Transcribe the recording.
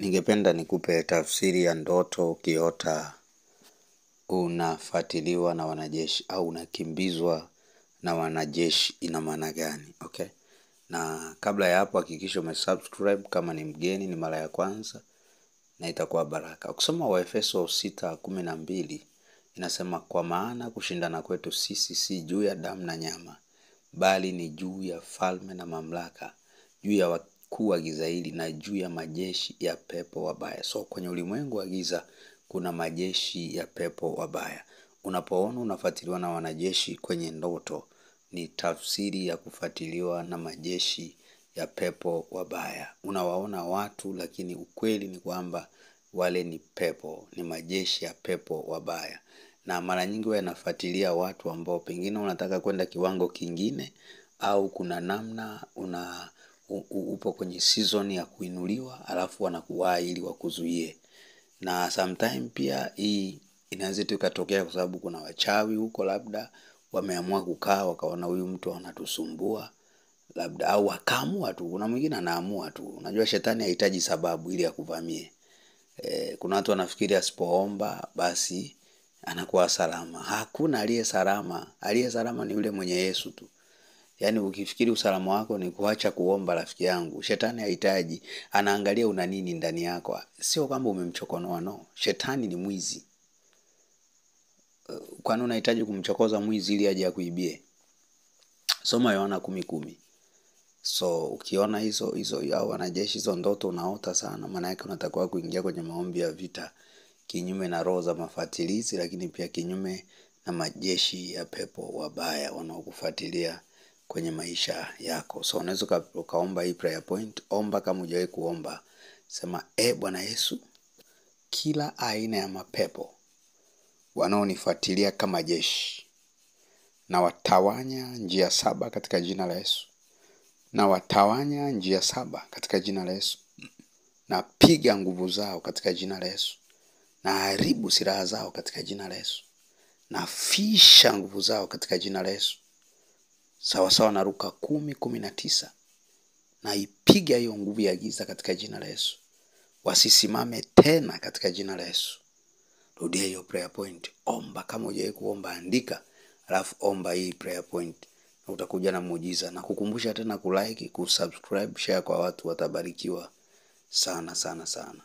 Ningependa nikupe tafsiri ya ndoto ukiota unafuatiliwa na wanajeshi au unakimbizwa na wanajeshi ina maana gani, okay? Na kabla ya hapo hakikisha umesubscribe kama ni mgeni, ni mara ya kwanza, na itakuwa baraka. Ukisoma Waefeso 6:12 inasema kwa maana kushindana kwetu sisi si juu ya damu na nyama, bali ni juu ya falme na mamlaka, juu ya wakuu wa giza hili na juu ya majeshi ya pepo wabaya. So kwenye ulimwengu wa giza kuna majeshi ya pepo wabaya. Unapoona unafuatiliwa na wanajeshi kwenye ndoto, ni tafsiri ya kufuatiliwa na majeshi ya pepo wabaya. Unawaona watu lakini ukweli ni kwamba wale ni pepo, ni majeshi ya pepo wabaya. Na mara nyingi huwa yanafuatilia watu ambao pengine unataka kwenda kiwango kingine, au kuna namna upo kwenye season ya kuinuliwa alafu wanakuwahi ili wakuzuie. Na sometime pia hii inaweza tu ikatokea kwa sababu kuna wachawi huko, labda wameamua kukaa wakaona huyu mtu anatusumbua, labda au wakaamua tu. Kuna mwingine anaamua tu. Unajua shetani hahitaji sababu ili akuvamie. Kuna watu wanafikiri asipoomba basi anakuwa salama. Hakuna aliye salama. Aliye salama ni yule mwenye Yesu tu. Yaani ukifikiri usalama wako ni kuacha kuomba, rafiki yangu, shetani hahitaji. Anaangalia una nini ndani yako. Sio kwamba umemchokonoa, no. Shetani ni mwizi. Kwani unahitaji kumchokoza mwizi ili aje akuibie? Soma Yohana 10:10. So ukiona hizo ya wanajeshi, hizo ndoto unaota sana, maana yake unatakiwa kuingia kwenye maombi ya vita kinyume na roho za mafatilizi, lakini pia kinyume na majeshi ya pepo wabaya wanaokufuatilia kwenye maisha yako. So unaweza ukaomba hii prayer point. Omba kama hujawahi kuomba. Sema, Bwana Yesu, kila aina ya mapepo wanaonifuatilia kama jeshi, na watawanya njia 7 katika jina la Yesu. Na watawanya njia 7 katika jina la Yesu. Na piga nguvu zao katika jina la Yesu. Na haribu silaha zao katika jina la Yesu. Na fisha nguvu zao katika jina la Yesu. Sawa sawa na Luka 10:19. Na ipiga hiyo nguvu ya giza katika jina la Yesu. Wasisimame tena katika jina la Yesu. Rudia hiyo prayer point. Omba kama hujawahi kuomba, andika, alafu omba hii prayer point. Na utakuja na muujiza. Na kukumbusha tena kulike, kusubscribe, share kwa watu, watabarikiwa sana sana sana.